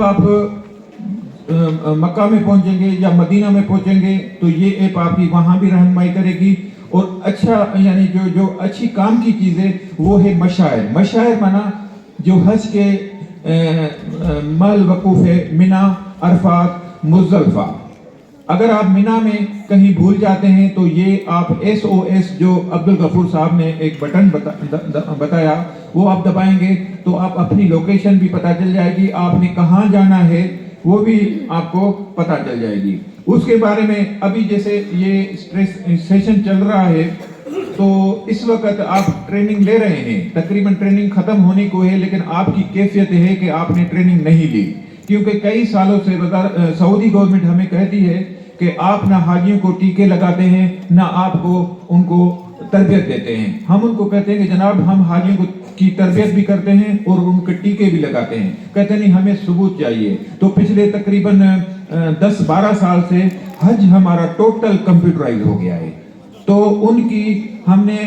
آپ مکہ میں پہنچیں گے یا مدینہ میں پہنچیں گے تو یہ ایپ آپ کی وہاں بھی رہنمائی کرے گی. اور اچھا یعنی جو اچھی کام کی چیزیں وہ ہے مشاعر مانا جو حج کے مال وقوف ہے منی، عرفات، مزدلفہ. اگر آپ منی میں کہیں بھول جاتے ہیں تو یہ آپ SOS جو عبدالغفور صاحب نے ایک بٹن بتایا وہ آپ دبائیں گے تو آپ اپنی لوکیشن بھی پتہ چل جائے گی، آپ نے کہاں جانا ہے وہ بھی آپ کو پتہ چل جائے گی. اس کے بارے میں ابھی جیسے یہ سیشن چل رہا ہے تو اس وقت آپ ٹریننگ لے رہے ہیں، تقریباً ٹریننگ ختم ہونے کو ہے، لیکن آپ کی کیفیت ہے کہ آپ نے ٹریننگ نہیں لی، کیونکہ کئی سالوں سے سعودی گورنمنٹ ہمیں کہتی ہے کہ آپ نہ حاجیوں کو ٹیکے لگاتے ہیں نہ آپ کو ان کو تربیت دیتے ہیں. ہم ان کو کہتے ہیں کہ جناب ہم حاجیوں کی تربیت بھی کرتے ہیں اور ان کے ٹیکے بھی لگاتے ہیں. کہتے نہیں ہمیں ثبوت چاہیے. تو پچھلے تقریباً 10-12 سال سے حج ہمارا ٹوٹل کمپیوٹرائز ہو گیا ہے. تو ہم نے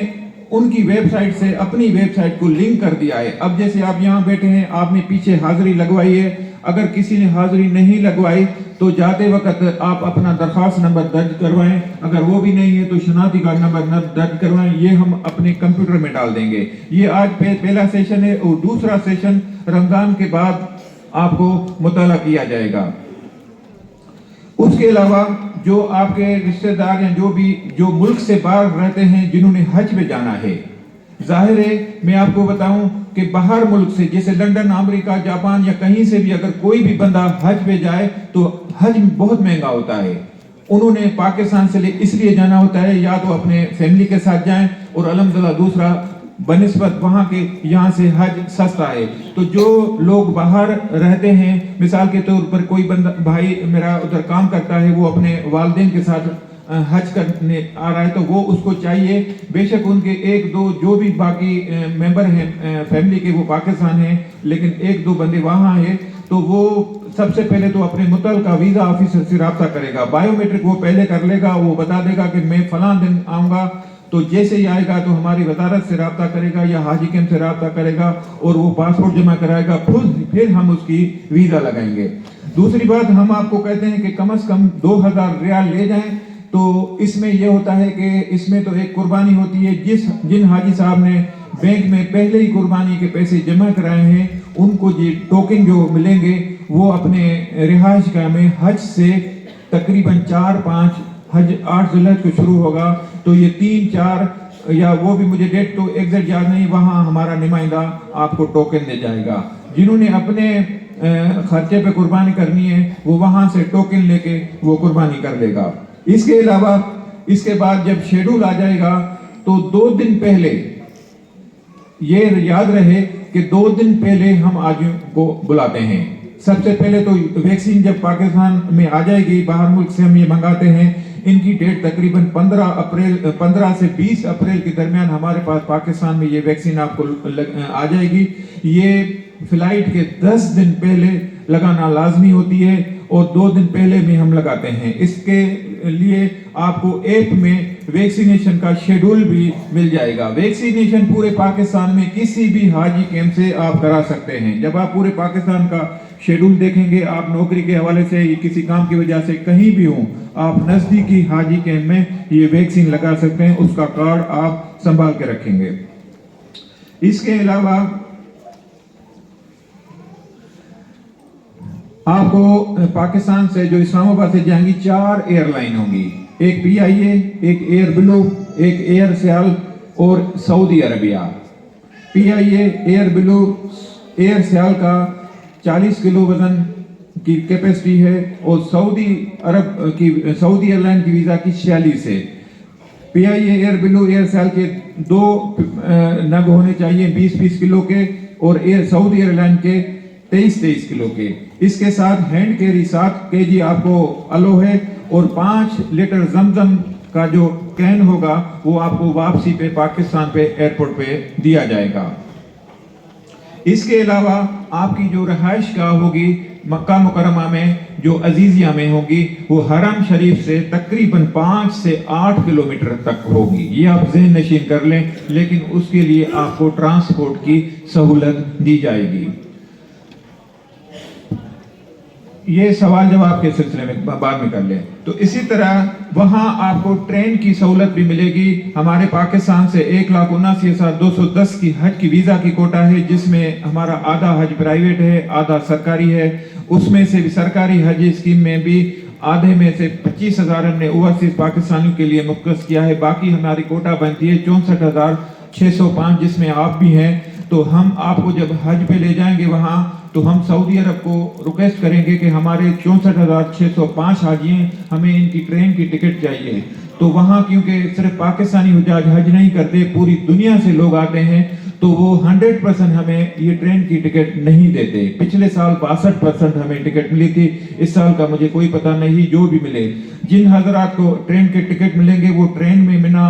ان کی ویب سائٹ سے اپنی ویب سائٹ کو لنک کر دیا ہے. اب جیسے آپ یہاں بیٹھے ہیں، آپ نے پیچھے حاضری لگوائی ہے، اگر کسی نے حاضری نہیں لگوائی تو جاتے وقت آپ اپنا درخواست نمبر درج کروائیں، اگر وہ بھی نہیں ہے تو شناختی کارڈ نمبر درج کروائیں، یہ ہم اپنے کمپیوٹر میں ڈال دیں گے. یہ آج پہلا سیشن ہے اور دوسرا سیشن رمضان کے بعد آپ کو مطالعہ کیا جائے گا. اس کے علاوہ جو آپ کے رشتہ دار ہیں جو ملک سے باہر رہتے ہیں جنہوں نے حج میں جانا ہے، ظاہر ہے میں آپ کو بتاؤں کہ باہر ملک سے جیسے لندن، امریکہ، جاپان یا کہیں سے بھی اگر کوئی بھی بندہ حج پہ جائے تو حج بہت مہنگا ہوتا ہے. انہوں نے پاکستان سے اس لیے جانا ہوتا ہے یا تو اپنے فیملی کے ساتھ جائیں اور الحمدللہ دوسرا بنسبت وہاں کے یہاں سے حج سستا ہے. تو جو لوگ باہر رہتے ہیں، مثال کے طور پر کوئی بندہ بھائی میرا ادھر کام کرتا ہے، وہ اپنے والدین کے ساتھ حج کرنے آ رہا ہے تو وہ اس کو چاہیے بے شک ان کے 1-2 جو بھی باقی ممبر ہیں فیملی کے وہ پاکستان ہیں لیکن 1-2 بندے وہاں ہیں تو وہ سب سے پہلے تو اپنے متعلقہ ویزا آفیسر سے رابطہ کرے گا. بائیو میٹرک وہ پہلے کر لے گا، وہ بتا دے گا کہ میں فلاں دن آؤں گا، تو جیسے ہی آئے گا تو ہماری وزارت سے رابطہ کرے گا یا حاجی کیمپ سے رابطہ کرے گا اور وہ پاسپورٹ جمع کرائے گا، پھر ہم اس کی ویزا لگائیں گے. دوسری بات ہم آپ کو کہتے ہیں کہ کم از کم 2000 ریال لے جائیں. تو اس میں یہ ہوتا ہے کہ اس میں تو ایک قربانی ہوتی ہے. جن حاجی صاحب نے بینک میں پہلے ہی قربانی کے پیسے جمع کرائے ہیں ان کو یہ ٹوکن جو ملیں گے وہ اپنے رہائش گاہ میں حج سے تقریباً 4-5 حج 8 ذوالحج کو شروع ہوگا تو یہ 3-4 یا وہ بھی مجھے ڈیٹ تو ایگزیکٹ یاد نہیں، وہاں ہمارا نمائندہ آپ کو ٹوکن دے جائے گا. جنہوں نے اپنے خرچے پہ قربانی کرنی ہے وہ وہاں سے ٹوکن لے کے وہ قربانی کر لے گا. اس کے علاوہ اس کے بعد جب شیڈول آ جائے گا تو 2 دن پہلے یہ یاد رہے کہ 2 دن پہلے ہم حاجیوں کو بلاتے ہیں. سب سے پہلے تو ویکسین جب پاکستان میں آ جائے گی، باہر ملک سے ہم یہ منگاتے ہیں، ان کی ڈیٹ تقریباً 15 سے 20 اپریل کے درمیان ہمارے پاس پاکستان میں یہ ویکسین آپ کو آ جائے گی. یہ فلائٹ کے 10 دن پہلے لگانا لازمی ہوتی ہے اور 2 دن پہلے بھی ہم لگاتے ہیں. اس کے لیے آپ کو ایپ میں ویکسینیشن کا شیڈول بھی مل جائے گا. ویکسینیشن پورے پاکستان میں کسی بھی حاجی کیمپ سے آپ کرا سکتے ہیں. جب آپ پورے پاکستان کا شیڈول دیکھیں گے، آپ نوکری کے حوالے سے یا کسی کام کی وجہ سے کہیں بھی ہوں، آپ نزدیکی حاجی کیمپ میں یہ ویکسین لگا سکتے ہیں. اس کا کارڈ آپ سنبھال کے رکھیں گے. اس کے علاوہ آپ کو پاکستان سے جو اسلام آباد سے جائیں گی 4 ایئر لائن ہوں گی، ایک PIA، ایک ایئر بلو، ایک ایئر سیال اور سعودی عربیہ. PIA، ایئر بلو، ایئر سیال کا 40 کلو وزن کی کیپیسٹی ہے اور سعودی ایئر لائن کی ویزا کی 46 ہے. PIA، ایئر بلو، ایئر سیال کے 2 نگ ہونے چاہیے 20-20 کلو کے اور سعودی ایئر لائن کے 23-23 کلو کے. اس کے ساتھ ہینڈ کیری 7 kg آپ کو الو ہے اور 5 لیٹر زمزم کا جو کین ہوگا وہ آپ کو واپسی پہ پاکستان پہ ایئرپورٹ پہ دیا جائے گا. اس کے علاوہ آپ کی جو رہائش گاہ ہوگی مکہ مکرمہ میں جو عزیزیہ میں ہوگی وہ حرم شریف سے تقریباً 5 سے 8 کلومیٹر تک ہوگی. یہ آپ ذہن نشین کر لیں، لیکن اس کے لیے آپ کو ٹرانسپورٹ کی سہولت دی جائے گی. یہ سوال جواب کے سلسلے میں بعد میں کر لیں. تو اسی طرح وہاں آپ کو ٹرین کی سہولت بھی ملے گی. ہمارے پاکستان سے 1,79,210 کی حج کی ویزا کی کوٹا ہے، جس میں ہمارا آدھا حج پرائیویٹ ہے، آدھا سرکاری ہے. اس میں سے بھی سرکاری حج اسکیم میں بھی آدھے میں سے 25,000 ہم نے اوورسیز پاکستانیوں کے لیے مختص کیا ہے. باقی ہماری کوٹا بنتی ہے 64,605، جس میں آپ بھی ہیں. تو ہم آپ کو جب حج پہ لے جائیں گے وہاں، تو ہم سعودی عرب کو ریکویسٹ کریں گے کہ ہمارے 64,605 حاجی ہیں، ہمیں ان کی ٹرین کی ٹکٹ چاہیے. تو وہاں کیونکہ صرف پاکستانی حجاج حج نہیں کرتے، پوری دنیا سے لوگ آتے ہیں، تو وہ 100% ہمیں یہ ٹرین کی ٹکٹ نہیں دیتے. پچھلے سال 62% ہمیں ٹکٹ ملی تھی، اس سال کا مجھے کوئی پتہ نہیں. جو بھی ملے، جن حضرات کو ٹرین کے ٹکٹ ملیں گے وہ ٹرین میں منی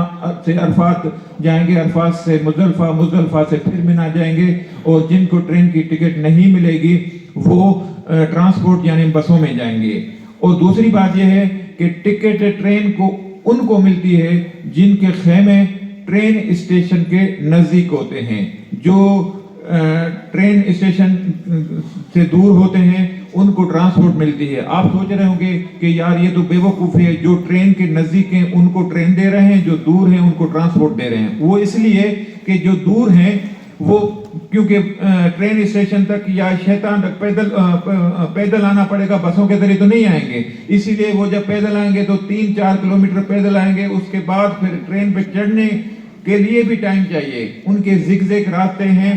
سے عرفات جائیں گے، عرفات سے مزدلفہ، مزدلفہ سے پھر منی جائیں گے. اور جن کو ٹرین کی ٹکٹ نہیں ملے گی وہ ٹرانسپورٹ یعنی بسوں میں جائیں گے. اور دوسری بات یہ ہے کہ ٹکٹ ٹرین کو ان کو ملتی ہے جن کے خیمے ٹرین اسٹیشن کے نزدیک ہوتے ہیں. جو ٹرین اسٹیشن سے دور ہوتے ہیں ان کو ٹرانسپورٹ ملتی ہے. آپ سوچ رہے ہوں گے کہ یار یہ تو بے وقوفی ہے، جو ٹرین کے نزدیک ہیں ان کو ٹرین دے رہے ہیں، جو دور ہیں ان کو ٹرانسپورٹ دے رہے ہیں. وہ اس لیے کہ جو دور ہیں وہ کیونکہ ٹرین اسٹیشن تک یا شیطان تک پیدل آنا پڑے گا، بسوں کے ذریعے تو نہیں آئیں گے. اسی لیے وہ جب پیدل آئیں گے تو 3-4 کلومیٹر پیدل آئیں گے. اس کے بعد پھر ٹرین پہ چڑھنے کے لیے بھی ٹائم چاہیے. ان کے زگ زگ راستے ہیں،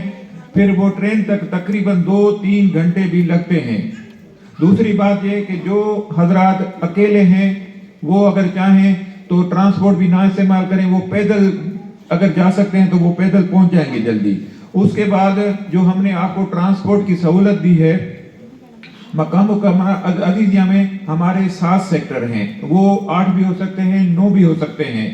پھر وہ ٹرین تک تقریباً 2-3 گھنٹے بھی لگتے ہیں. دوسری بات یہ کہ جو حضرات اکیلے ہیں وہ اگر چاہیں تو ٹرانسپورٹ بھی نہ استعمال کریں، وہ پیدل اگر جا سکتے ہیں تو وہ پیدل پہنچ جائیں گے جلدی. اس کے بعد جو ہم نے آپ کو ٹرانسپورٹ کی سہولت دی ہے، مقام عزیزیہ میں ہمارے 7 سیکٹر ہیں. وہ 8 بھی ہو سکتے ہیں، 9 بھی ہو سکتے ہیں.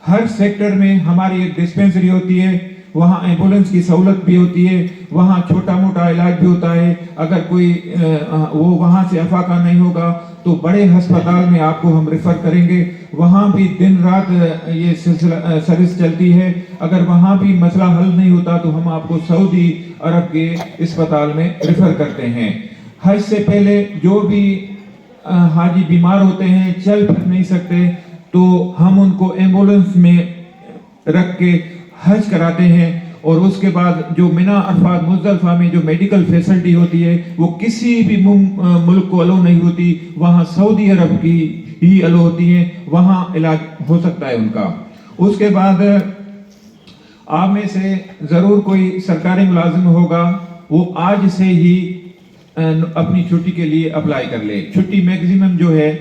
ہر سیکٹر میں ہماری ایک ڈسپینسری ہوتی ہے، وہاں ایمبولنس کی سہولت بھی ہوتی ہے، وہاں چھوٹا موٹا علاج بھی ہوتا ہے. اگر کوئی وہ وہاں سے افاقہ نہیں ہوگا تو بڑے ہسپتال میں آپ کو ہم ریفر کریں گے. وہاں بھی دن رات یہ سلسلہ سروس چلتی ہے. اگر وہاں بھی مسئلہ حل نہیں ہوتا تو ہم آپ کو سعودی عرب کے اسپتال میں ریفر کرتے ہیں. حج سے پہلے جو بھی حاجی بیمار ہوتے ہیں، چل پھر نہیں سکتے، تو ہم ان کو ایمبولنس میں رکھ کے حج کراتے ہیں. اور اس کے بعد جو منی، عرفات، مزدلفہ میں جو میڈیکل فیسلٹی ہوتی ہے وہ کسی بھی ملک کو الو نہیں ہوتی، وہاں سعودی عرب کی ہی الو ہوتی ہیں، وہاں علاج ہو سکتا ہے ان کا. اس کے بعد آپ میں سے ضرور کوئی سرکاری ملازم ہوگا، وہ آج سے ہی اپنی چھٹی کے لیے اپلائی کر لے. چھٹی میکزیمم جو ہے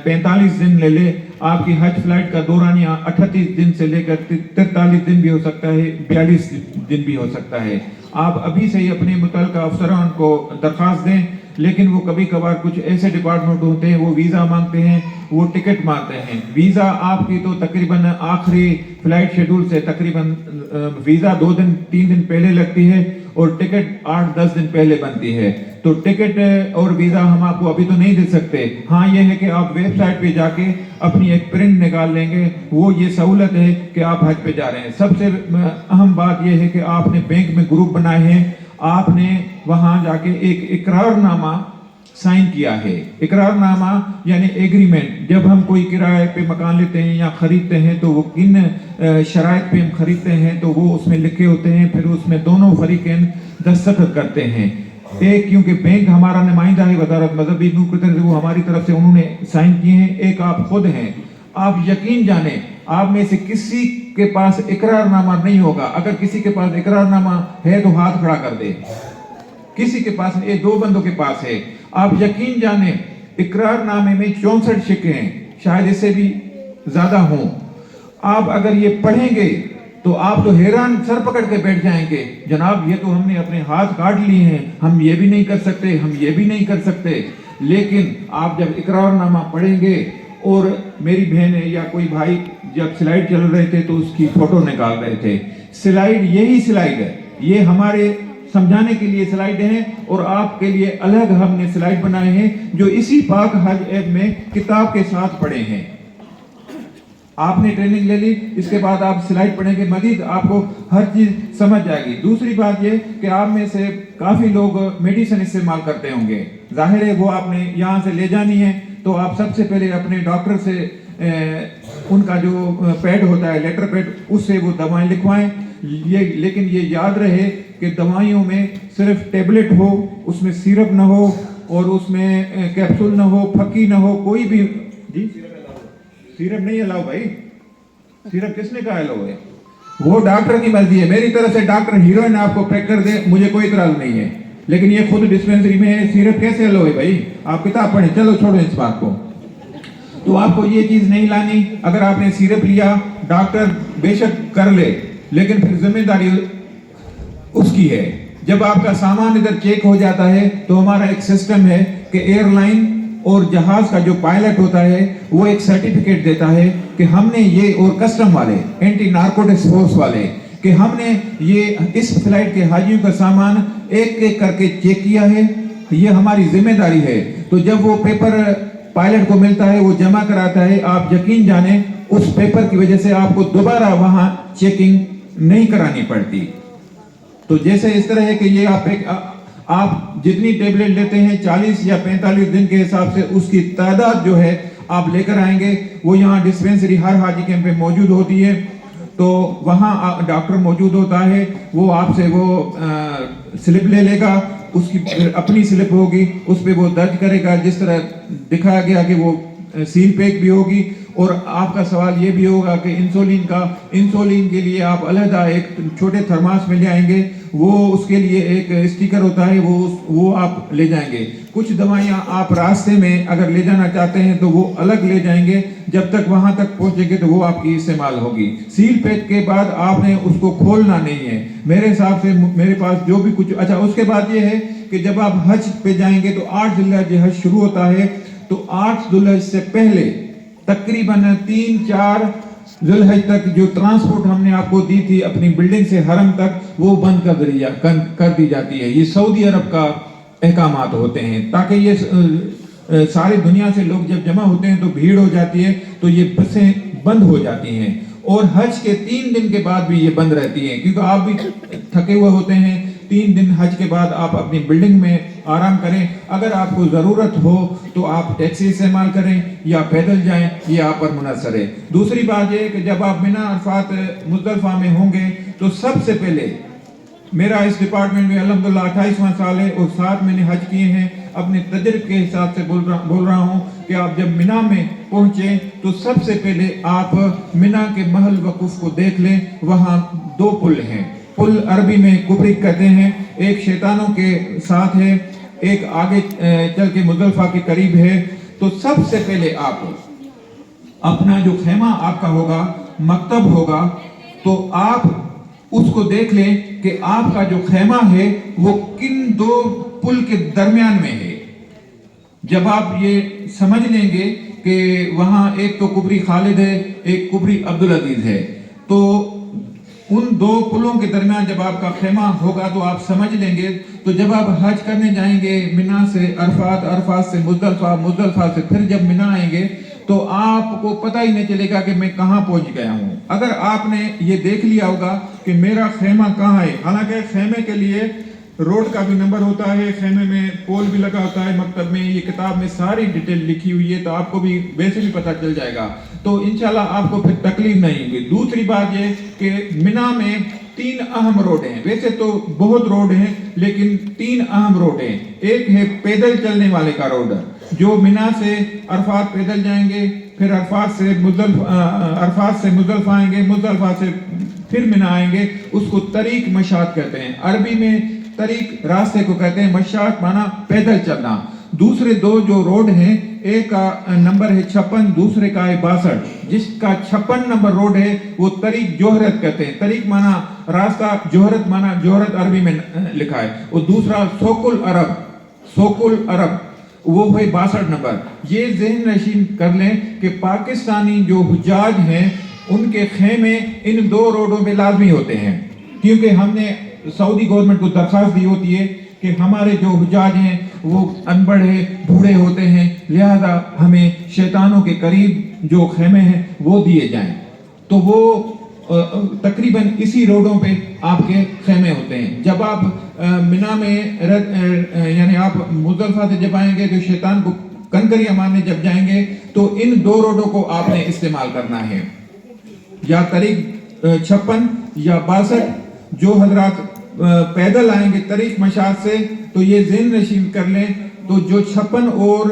45 دن لے لے. آپ کی حج فلائٹ کا دورانیہ 38 دن سے لے کر 43 دن بھی ہو سکتا ہے، 42 دن بھی ہو سکتا ہے. آپ ابھی سے ہی اپنے متعلقہ افسران کو درخواست دیں. لیکن وہ کبھی کبھار کچھ ایسے ڈپارٹمنٹ ہوتے ہیں وہ ویزا مانگتے ہیں، وہ ٹکٹ مانگتے ہیں. ویزا آپ کی تو تقریباً آخری فلائٹ شیڈول سے تقریباً ویزا 2-3 دن پہلے لگتی ہے اور ٹکٹ 8-10 دن پہلے بنتی ہے. تو ٹکٹ اور ویزا ہم آپ کو ابھی تو نہیں دے سکتے. ہاں یہ ہے کہ آپ ویب سائٹ پہ جا کے اپنی ایک پرنٹ نکال لیں گے، وہ یہ سہولت ہے کہ آپ حج پہ جا رہے ہیں. سب سے اہم بات یہ ہے کہ آپ نے بینک میں گروپ بنائے ہیں، آپ نے وہاں جا کے ایک اقرار نامہ سائن کیا ہے. اقرار نامہ یعنی ایگریمنٹ. جب ہم کوئی کرائے پہ مکان لیتے ہیں یا خریدتے ہیں تو وہ کن شرائط پہ ہم خریدتے ہیں تو وہ اس میں لکھے ہوتے ہیں. پھر اس میں دونوں فریقین دستخط کرتے ہیں. ایک کیونکہ بینک ہمارا نمائندہ ہے وزارت مذہبی نور کی طرف سے، وہ ہماری طرف سے انہوں نے سائن کیے ہیں. ایک آپ خود ہیں. آپ یقین جانیں آپ میں سے کسی کے پاس اقرار نامہ نہیں ہوگا. اگر کسی کے پاس اقرار نامہ ہے تو ہاتھ کھڑا کر دے. کسی کے پاس، یہ 2 بندوں کے پاس ہے. آپ یقین جانیں اقرار نامے میں 64 شکے ہیں، شاید اس سے بھی زیادہ ہوں. آپ اگر یہ پڑھیں گے تو آپ تو حیران سر پکڑ کے بیٹھ جائیں گے، جناب یہ تو ہم نے اپنے ہاتھ کاٹ لیے ہیں، ہم یہ بھی نہیں کر سکتے، ہم یہ بھی نہیں کر سکتے. لیکن آپ جب اقرار نامہ پڑھیں گے، اور میری بہن ہے یا کوئی بھائی جب سلائیڈ چل رہے تھے تو اس کی فوٹو نکال رہے تھے. سلائیڈ یہی سلائیڈ ہے، یہ ہمارے سمجھانے کے لیے سلائیڈ ہیں اور آپ کے لیے الگ ہم نے سلائیڈ بنائے ہیں جو اسی پاک حج ایپ میں کتاب کے ساتھ پڑھے ہیں. آپ نے ٹریننگ لے لی, اس کے بعد آپ سلائڈ پڑھیں گے, مزید آپ کو ہر چیز سمجھ جائے گی. دوسری بات یہ کہ آپ میں سے کافی لوگ میڈیسن استعمال کرتے ہوں گے, ظاہر ہے وہ آپ نے یہاں سے لے جانی ہے, تو آپ سب سے پہلے اپنے ڈاکٹر سے ان کا جو پیڈ ہوتا ہے, لیٹر پیڈ, اس سے وہ دوائیں لکھوائیں. لیکن یہ یاد رہے کہ دوائیوں میں صرف ٹیبلٹ ہو, اس میں سیرپ نہ ہو, اور اس میں کیپسول نہ ہو, پھکی نہ ہو, کوئی بھی. جی سیرپ نہیں الاؤ بھائی, سیرپ کس نے کہا الاؤ ہے؟ وہ ڈاکٹر کی مرضی ہے. میری طرف سے ڈاکٹر ہیروئن آپ کو پیک کر دے, مجھے کوئی اعتراض نہیں ہے, لیکن یہ خود ڈسپینسری میں ہے, سیرپ کیسے الاؤ ہے بھائی؟ آپ کتاب پڑھیں. چلو چھوڑو اس بات کو. تو آپ کو یہ چیز نہیں لانی. اگر آپ نے سیرپ لیا, ڈاکٹر بے شک کر لے, لیکن پھر ذمہ داری اس کی ہے. جب آپ کا سامان ادھر چیک ہو جاتا ہے تو ہمارا ایک سسٹم ہے کہ ایئر لائن اور جہاز کا جو پائلٹ ہوتا ہے وہ ایک سرٹیفکیٹ دیتا ہے کہ ہم نے یہ, اور کسٹم والے, اینٹی نارکوٹکس فورس والے, کہ ہم نے یہ اس فلائٹ کے حاجیوں کا سامان ایک ایک کر کے چیک کیا ہے, یہ ہماری ذمہ داری ہے. تو جب وہ پیپر پائلٹ کو ملتا ہے, وہ جمع کراتا ہے, آپ یقین جانیں اس پیپر کی وجہ سے آپ کو دوبارہ وہاں چیکنگ نہیں کرانی پڑتی. تو جیسے اس طرح ہے کہ یہ آپ جتنی ٹیبلٹ لیتے ہیں 40 یا 45 دن کے حساب سے اس کی تعداد جو ہے آپ لے کر آئیں گے. وہ یہاں ڈسپینسری ہر حاجی کیمپ پہ موجود ہوتی ہے, تو وہاں ڈاکٹر موجود ہوتا ہے, وہ آپ سے وہ سلپ لے لے گا, اس کی اپنی سلپ ہوگی, اس پہ وہ درج کرے گا جس طرح دکھایا گیا کہ وہ سیل پیک بھی ہوگی. اور آپ کا سوال یہ بھی ہوگا کہ انسولین کے لیے آپ علیحدہ ایک چھوٹے تھرماس میں لے آئیں گے, وہ اس کے لیے ایک اسٹیکر ہوتا ہے, وہ آپ لے جائیں گے. کچھ دوائیاں آپ راستے میں اگر لے جانا چاہتے ہیں تو وہ الگ لے جائیں گے, جب تک وہاں تک پہنچیں گے تو وہ آپ کی استعمال ہوگی. سیل پیک کے بعد آپ نے اس کو کھولنا نہیں ہے میرے حساب سے. میرے پاس جو بھی کچھ, اچھا اس کے بعد یہ ہے کہ جب آپ حج پہ جائیں گے تو 8 ذی الحج حج شروع ہوتا ہے, تو 8 ذی الحج سے پہلے تقریباً 3-4 ذی الحج تک جو ٹرانسپورٹ ہم نے آپ کو دی تھی اپنی بلڈنگ سے حرم تک, وہ بند کر دی جاتی ہے. یہ سعودی عرب کا احکامات ہوتے ہیں, تاکہ یہ ساری دنیا سے لوگ جب جمع ہوتے ہیں تو بھیڑ ہو جاتی ہے, تو یہ بسیں بند ہو جاتی ہیں. اور حج کے 3 دن کے بعد بھی یہ بند رہتی ہیں, کیونکہ آپ بھی تھکے ہوئے ہوتے ہیں. 3 دن حج کے بعد آپ اپنی بلڈنگ میں آرام کریں. اگر آپ کو ضرورت ہو تو آپ ٹیکسی استعمال کریں یا پیدل جائیں, یہ آپ پر منحصر ہے. دوسری بات یہ کہ جب آپ منی, عرفات, مزدلفہ میں ہوں گے تو سب سے پہلے, میرا اس ڈپارٹمنٹ میں الحمدللہ 28واں سال ہے اور 7 میں نے حج کیے ہیں, اپنے تجربے کے حساب سے بول رہا ہوں کہ آپ جب منی میں پہنچیں تو سب سے پہلے آپ منی کے محل وقوف کو دیکھ لیں. وہاں 2 پل ہیں. پل عربی میں کبرک کہتے ہیں, ایک شیطانوں کے ساتھ ہے, ایک آگے چل کے مزدلفہ کے قریب ہے. تو سب سے پہلے آپ اپنا جو خیمہ آپ کا ہوگا, مکتب ہوگا, تو آپ اس کو دیکھ لیں کہ آپ کا جو خیمہ ہے وہ کن 2 پل کے درمیان میں ہے. جب آپ یہ سمجھ لیں گے کہ وہاں ایک تو کبری خالد ہے, ایک کبری عبدالعزیز ہے, تو ان 2 پلوں کے درمیان جب آپ کا خیمہ ہوگا تو آپ سمجھ لیں گے. تو جب آپ حج کرنے جائیں گے منی سے عرفات, عرفات سے مزدلفہ, مزدلفہ سے پھر جب منی آئیں گے تو آپ کو پتہ ہی نہیں چلے گا کہ میں کہاں پہنچ گیا ہوں. اگر آپ نے یہ دیکھ لیا ہوگا کہ میرا خیمہ کہاں ہے, حالانکہ خیمے کے لیے روڈ کا بھی نمبر ہوتا ہے, خیمے میں پول بھی لگا ہوتا ہے, مکتب میں یہ کتاب میں ساری ڈیٹیل لکھی ہوئی ہے, تو آپ کو بھی ویسے بھی پتہ چل جائے گا, تو انشاءاللہ آپ کو پھر تکلیف نہیں ہوگی. دوسری بات یہ کہ منی میں 3 اہم روڈ ہیں. ویسے تو بہت روڈ ہیں لیکن 3 اہم روڈ ہیں. ایک ہے پیدل چلنے والے کا روڈ, جو منی سے عرفات پیدل جائیں گے, پھر عرفات سے مزدلفہ آئیں گے, مزدلفہ سے پھر منی آئیں گے, اس کو طریق مشاط کہتے ہیں. عربی میں طریق راستے کو کہتے ہیں, مشاط مانا پیدل چلنا. دوسرے 2 جو روڈ ہیں, ایک کا نمبر ہے 56, دوسرے کا ہے 62. جس کا 56 نمبر روڈ ہے وہ طریق جوہرت کہتے ہیں. طریق مانا راستہ, جوہرت مانا جوہرت عربی میں لکھا ہے. اور دوسرا سوق العرب وہ ہے 62 نمبر. یہ ذہن نشین کر لیں کہ پاکستانی جو حجاج ہیں ان کے خیمے ان 2 روڈوں پہ لازمی ہوتے ہیں, کیونکہ ہم نے سعودی گورنمنٹ کو درخواست دی ہوتی ہے کہ ہمارے جو حجاج ہیں وہ ان پڑھ ہیں, بوڑھے ہوتے ہیں, لہذا ہمیں شیطانوں کے قریب جو خیمے ہیں وہ دیے جائیں. تو وہ تقریباً اسی روڈوں پہ آپ کے خیمے ہوتے ہیں. جب آپ منا میں یعنی آپ مزدلفہ سے جب آئیں گے تو شیطان کو کنکریاں مارنے جب جائیں گے تو ان 2 روڈوں کو آپ نے استعمال کرنا ہے, یا طریق 56 یا 62. جو حضرات پیدل آئیں گے طریق مشاط سے تو یہ ذہن نشین کر لیں, تو جو 56 اور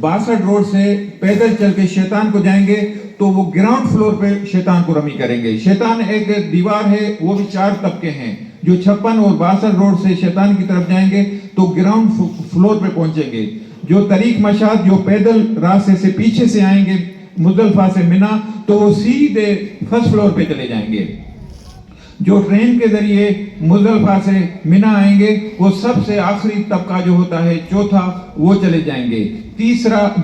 62 روڈ سے پیدل چل کے شیطان کو جائیں گے تو وہ گراؤنڈ فلور پہ شیطان کو رمی کریں گے. شیطان ایک دیوار ہے, وہ بھی 4 طبقے ہیں. جو 56 اور 62 روڈ سے شیطان کی طرف جائیں گے تو گراؤنڈ فلور پہ پہنچیں گے. جو طریق مشاط جو پیدل راستے سے پیچھے سے آئیں گے مزدلفہ سے منا تو وہ سیدھے فرسٹ فلور پہ چلے جائیں گے. جو ٹرین کے ذریعے مزدلفہ سے منا آئیں گے وہ سب سے آخری طبقہ جو ہوتا ہے چوتھا, وہ چلے جائیں گے.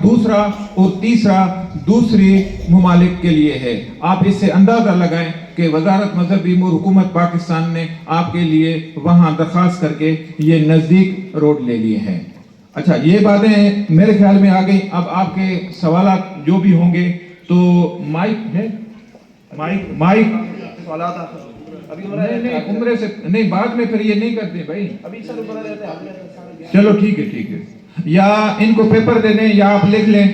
دوسرا اور تیسرا دوسرے ممالک کے لیے ہے. آپ اس سے اندازہ لگائیں کہ وزارت مذہبی امور حکومت پاکستان نے آپ کے لیے وہاں درخواست کر کے یہ نزدیک روڈ لے لیے ہیں. اچھا, یہ باتیں میرے خیال میں آ گئی. اب آپ کے سوالات جو بھی ہوں گے تو مائک ہے, مائک سوالات نہیں عمرے سے نہیں, بعد میں پھر یہ نہیں کرتے بھائی. چلو ٹھیک ہے, یا ان کو پیپر دے دیں یا آپ لکھ لیں.